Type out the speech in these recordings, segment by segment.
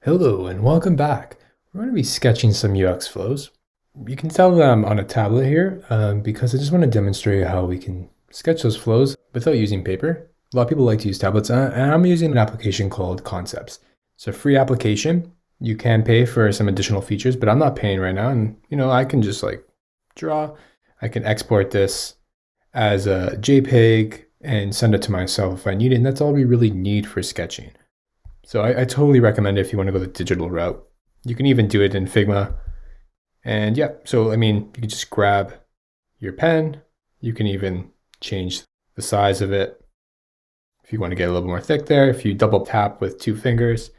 Hello and welcome back. We're going to be sketching some UX flows. You can tell that I'm on a tablet here because I just want to demonstrate how we can sketch those flows without using paper. A lot of people like to use tablets and I'm using an application called Concepts. It's a free application. You can pay for some additional features, but I'm not paying right now. And I can just like draw. I can export this as a JPEG and send it to myself if I need it. And that's all we really need for sketching. So I totally recommend it if you want to go the digital route. You can even do it in Figma. And yeah, so I mean, you can just grab your pen. You can even change the size of it. If you want to get a little more thick there, if you double tap with 2 fingers,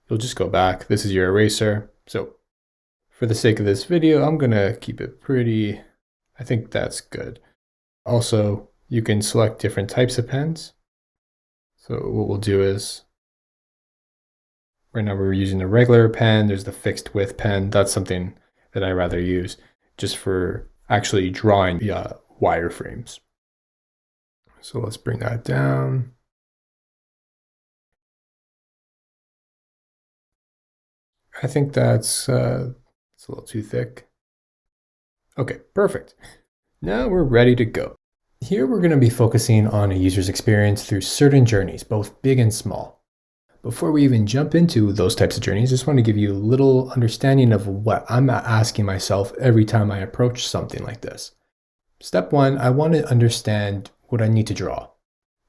you'll just go back. This is your eraser. So for the sake of this video, I'm going to keep it pretty, I think that's good. Also, you can select different types of pens. So what we'll do is, right now we're using a regular pen. There's the fixed width pen. That's something that I rather use just for actually drawing the wireframes. So let's bring that down. I think that's a little too thick. Okay, perfect. Now we're ready to go. Here we're going to be focusing on a user's experience through certain journeys, both big and small. Before we even jump into those types of journeys, I just want to give you a little understanding of what I'm asking myself every time I approach something like this. Step 1, I want to understand what I need to draw.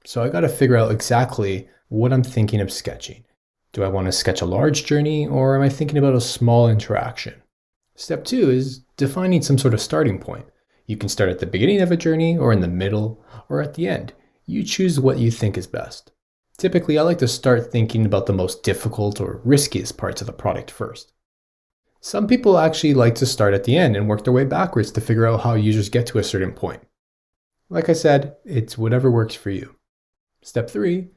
So I got to figure out exactly what I'm thinking of sketching. Do I want to sketch a large journey or am I thinking about a small interaction? Step 2 is defining some sort of starting point. You can start at the beginning of a journey or in the middle or at the end. You choose what you think is best. Typically, I like to start thinking about the most difficult or riskiest parts of the product first. Some people actually like to start at the end and work their way backwards to figure out how users get to a certain point. Like I said, it's whatever works for you. Step 3,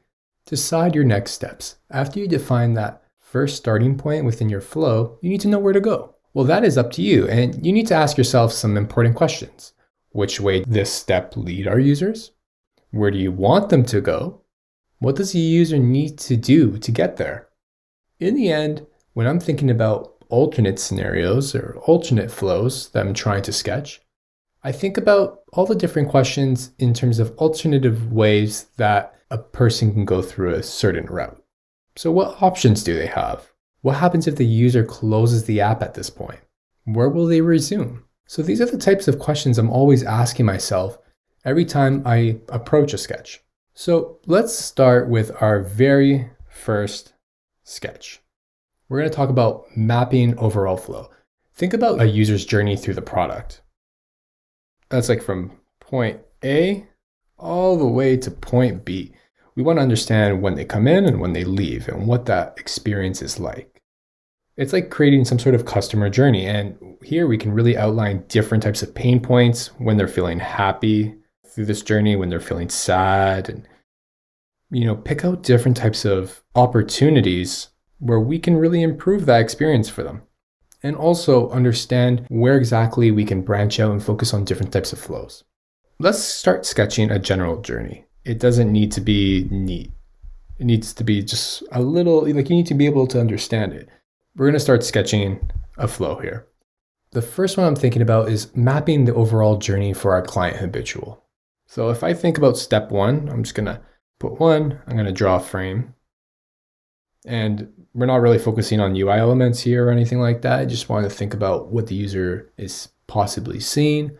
decide your next steps. After you define that first starting point within your flow, you need to know where to go. Well, that is up to you, and you need to ask yourself some important questions. Which way does this step lead our users? Where do you want them to go? What does the user need to do to get there? In the end, when I'm thinking about alternate scenarios or alternate flows that I'm trying to sketch, I think about all the different questions in terms of alternative ways that a person can go through a certain route. So what options do they have? What happens if the user closes the app at this point? Where will they resume? So these are the types of questions I'm always asking myself every time I approach a sketch. So let's start with our very first sketch. We're going to talk about mapping overall flow. Think about a user's journey through the product. That's like from point A all the way to point B. We want to understand when they come in and when they leave and what that experience is like. It's like creating some sort of customer journey. And here we can really outline different types of pain points when they're feeling happy through this journey, when they're feeling sad, and pick out different types of opportunities where we can really improve that experience for them. And also understand where exactly we can branch out and focus on different types of flows. Let's start sketching a general journey. It doesn't need to be neat. It needs to be just a little, like you need to be able to understand it. We're going to start sketching a flow here. The first one I'm thinking about is mapping the overall journey for our client habitual. So if I think about step 1, I'm just going to put 1, I'm going to draw a frame. And we're not really focusing on UI elements here or anything like that. I just want to think about what the user is possibly seeing,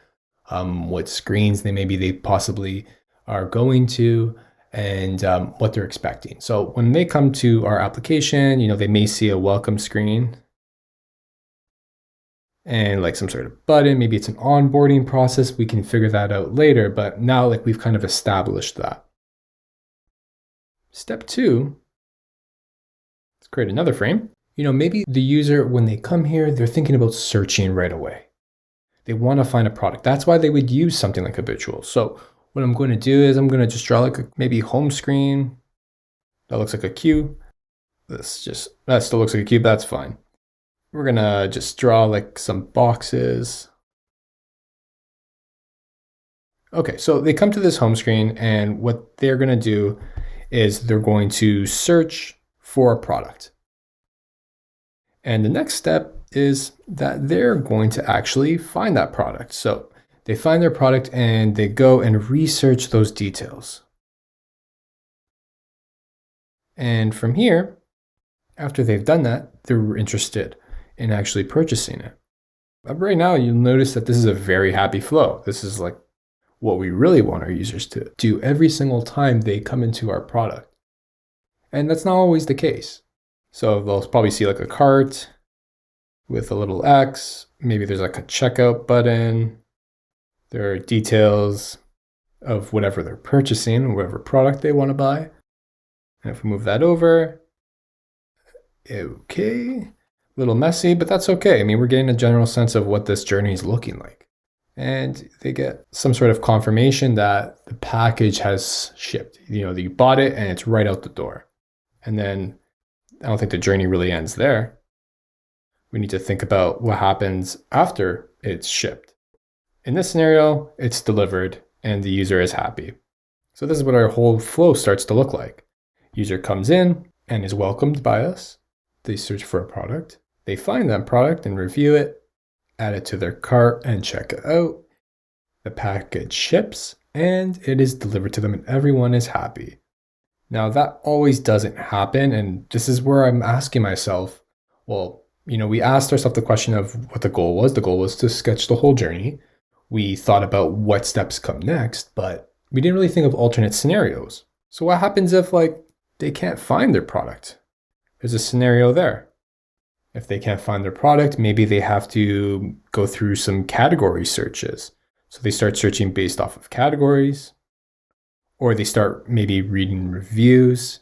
what screens they possibly are going to, and what they're expecting. So when they come to our application, they may see a welcome screen and like some sort of button. Maybe it's an onboarding process. We can figure that out later, but now like we've kind of established that. Step 2, let's create another frame. Maybe the user, when they come here, they're thinking about searching right away. They want to find a product. That's why they would use something like Habitual. So what I'm going to do is I'm going to just draw like maybe home screen. That looks like a queue. That still looks like a cube. That's fine. We're going to just draw like some boxes. Okay, so they come to this home screen and what they're going to do is they're going to search for a product. And the next step is that they're going to actually find that product. So they find their product and they go and research those details. And from here, after they've done that, they're interested in actually purchasing it. But right now, you'll notice that this is a very happy flow. This is like what we really want our users to do every single time they come into our product. And that's not always the case. So they'll probably see like a cart with a little X. Maybe there's like a checkout button. There are details of whatever they're purchasing, whatever product they want to buy. And if we move that over, okay, a little messy, but that's okay. I mean, we're getting a general sense of what this journey is looking like. And they get some sort of confirmation that the package has shipped. You know, that you bought it and it's right out the door. And then I don't think the journey really ends there. We need to think about what happens after it's shipped. In this scenario, it's delivered and the user is happy. So this is what our whole flow starts to look like. User comes in and is welcomed by us. They search for a product. They find that product and review it, add it to their cart and check it out. The package ships and it is delivered to them and everyone is happy. Now that always doesn't happen, and this is where I'm asking myself, well, we asked ourselves the question of what the goal was. The goal was to sketch the whole journey. We thought about what steps come next, but we didn't really think of alternate scenarios. So what happens if they can't find their product? There's a scenario there. If they can't find their product, maybe they have to go through some category searches. So they start searching based off of categories, or they start maybe reading reviews.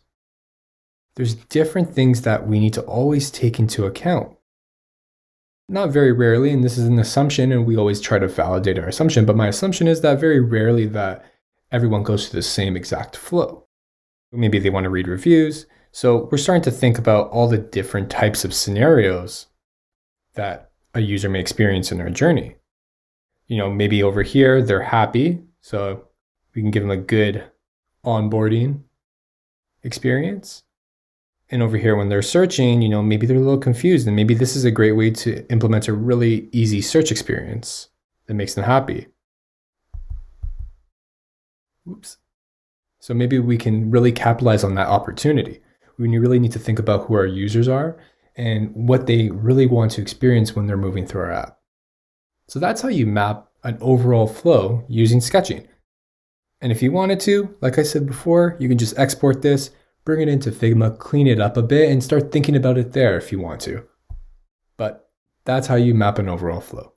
There's different things that we need to always take into account. Not very rarely, and this is an assumption, and we always try to validate our assumption, but my assumption is that very rarely that everyone goes through the same exact flow. Maybe they want to read reviews. So we're starting to think about all the different types of scenarios that a user may experience in their journey. Maybe over here, they're happy. So we can give them a good onboarding experience. And over here, when they're searching, maybe they're a little confused. And maybe this is a great way to implement a really easy search experience that makes them happy. Oops. So maybe we can really capitalize on that opportunity. We really need to think about who our users are and what they really want to experience when they're moving through our app. So that's how you map an overall flow using sketching. And if you wanted to, like I said before, you can just export this, bring it into Figma, clean it up a bit, and start thinking about it there if you want to. But that's how you map an overall flow.